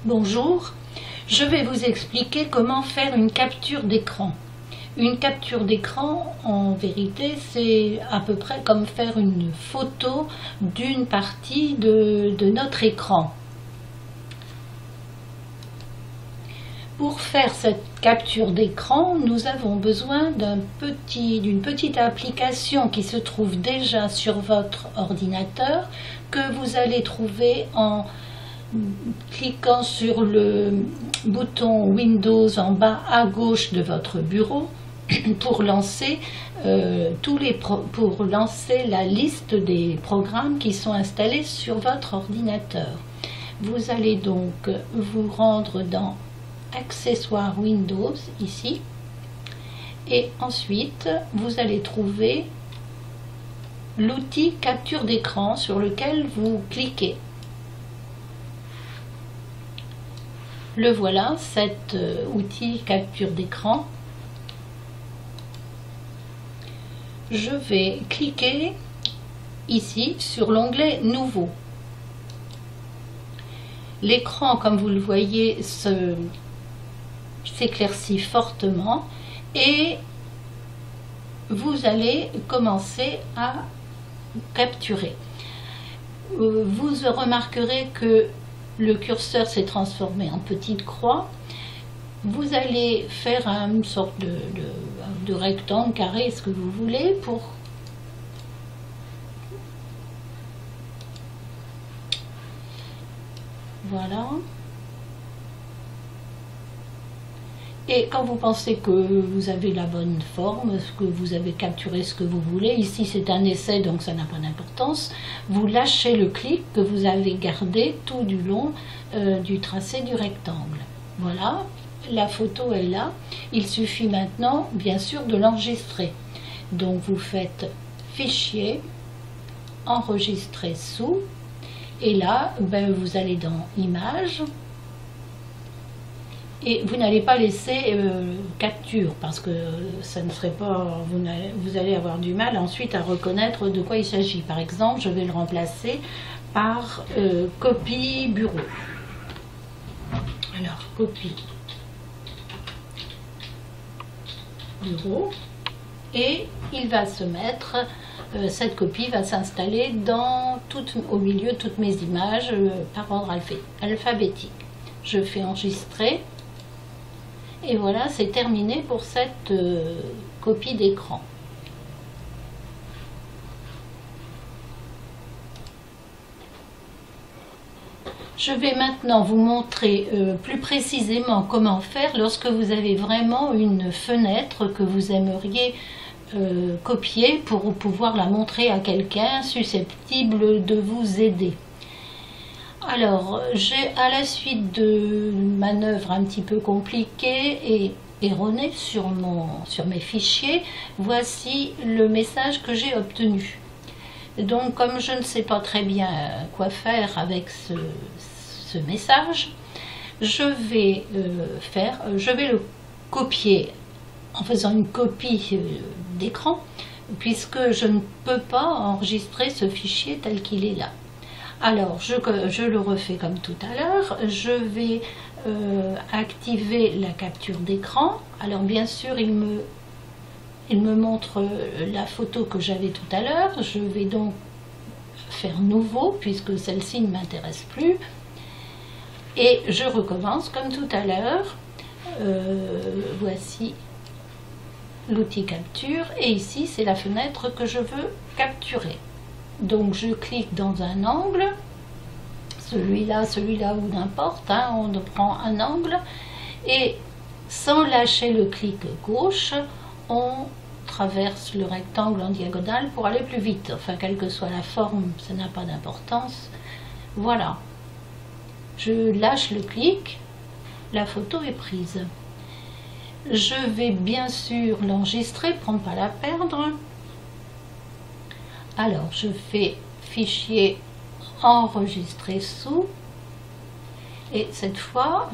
Bonjour, je vais vous expliquer comment faire une capture d'écran. Une capture d'écran, en vérité, c'est à peu près comme faire une photo d'une partie de notre écran. Pour faire cette capture d'écran, nous avons besoin d'une petite application qui se trouve déjà sur votre ordinateur, que vous allez trouver en cliquant sur le bouton Windows en bas à gauche de votre bureau pour lancer, pour lancer la liste des programmes qui sont installés sur votre ordinateur. Vous allez donc vous rendre dans Accessoires Windows ici et ensuite vous allez trouver l'outil capture d'écran sur lequel vous cliquez. Le voilà, cet outil capture d'écran. Je vais cliquer ici sur l'onglet Nouveau. L'écran, comme vous le voyez, s'éclaircit fortement et vous allez commencer à capturer. Vous remarquerez que le curseur s'est transformé en petite croix. Vous allez faire une sorte de rectangle, carré, ce que vous voulez, pour voilà. Et quand vous pensez que vous avez la bonne forme, que vous avez capturé ce que vous voulez, ici c'est un essai donc ça n'a pas d'importance, vous lâchez le clic que vous avez gardé tout du long du tracé du rectangle. Voilà, la photo est là, il suffit maintenant bien sûr de l'enregistrer. Donc vous faites Fichier, Enregistrer sous, et là vous allez dans Images. Et vous n'allez pas laisser capture parce que ça ne serait pas, vous allez avoir du mal ensuite à reconnaître de quoi il s'agit. Par exemple, je vais le remplacer par copie bureau. Alors, copie bureau. Et il va se mettre, cette copie va s'installer au milieu de toutes mes images par ordre alphabétique. Je fais enregistrer. Et voilà, c'est terminé pour cette copie d'écran. Je vais maintenant vous montrer plus précisément comment faire lorsque vous avez vraiment une fenêtre que vous aimeriez copier pour pouvoir la montrer à quelqu'un susceptible de vous aider. Alors, à la suite de manœuvres un petit peu compliquées et erronées sur mes fichiers, voici le message que j'ai obtenu. Donc, comme je ne sais pas très bien quoi faire avec ce message, je vais le copier en faisant une copie d'écran, puisque je ne peux pas enregistrer ce fichier tel qu'il est là. Alors, je le refais comme tout à l'heure. Je vais activer la capture d'écran. Alors, bien sûr, il me montre la photo que j'avais tout à l'heure. Je vais donc faire Nouveau, puisque celle-ci ne m'intéresse plus. Et je recommence comme tout à l'heure. Voici l'outil capture. Et ici, c'est la fenêtre que je veux capturer. Donc je clique dans un angle, celui-là ou n'importe, hein, on prend un angle et sans lâcher le clic gauche, on traverse le rectangle en diagonale pour aller plus vite. Enfin, quelle que soit la forme, ça n'a pas d'importance. Voilà. Je lâche le clic, la photo est prise. Je vais bien sûr l'enregistrer pour ne pas la perdre. Alors, je fais Fichier, Enregistrer sous, et cette fois,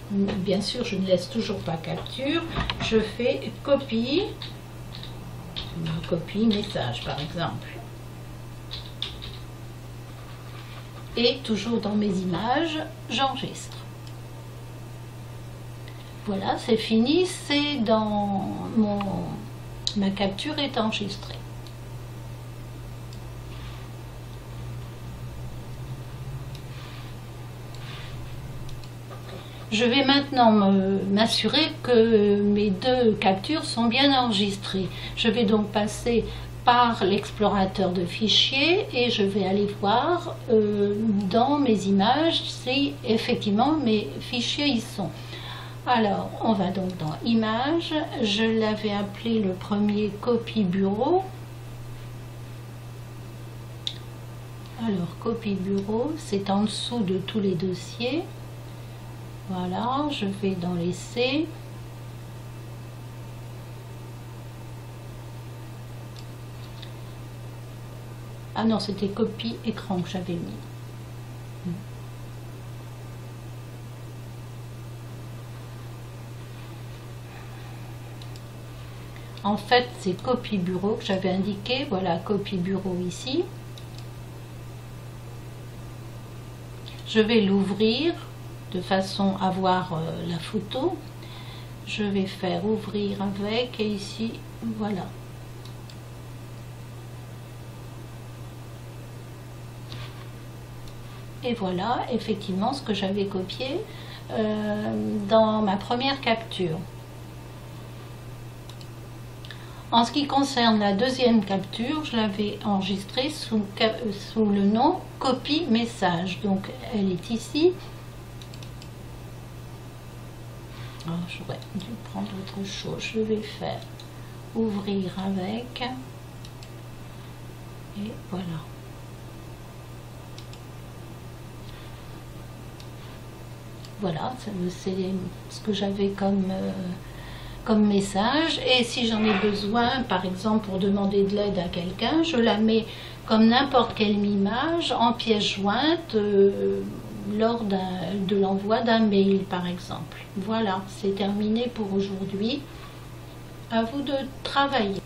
bien sûr, je ne laisse toujours pas capture, je fais copie message par exemple. Et toujours dans mes images, j'enregistre. Voilà, c'est fini, c'est dans ma capture est enregistrée. Je vais maintenant m'assurer que mes deux captures sont bien enregistrées. Je vais donc passer par l'explorateur de fichiers et je vais aller voir dans mes images si effectivement mes fichiers y sont. Alors, on va donc dans Images. Je l'avais appelé le premier copie bureau. Alors, copie bureau, c'est en dessous de tous les dossiers. Voilà, je vais dans les C. Ah non, c'était copie écran que j'avais mis. En fait, c'est copie bureau que j'avais indiqué. Voilà, copie bureau ici. Je vais l'ouvrir de façon à voir la photo. Je vais faire ouvrir avec et ici, voilà. Et voilà, effectivement, ce que j'avais copié dans ma première capture. En ce qui concerne la deuxième capture, je l'avais enregistrée sous le nom copie message. Donc elle est ici. Alors, j'aurais dû prendre autre chose. Je vais faire ouvrir avec. Et voilà. Voilà, c'est ce que j'avais comme message. Et si j'en ai besoin, par exemple pour demander de l'aide à quelqu'un, je la mets comme n'importe quelle image en pièce jointe lors de l'envoi d'un mail par exemple. Voilà, c'est terminé pour aujourd'hui. À vous de travailler.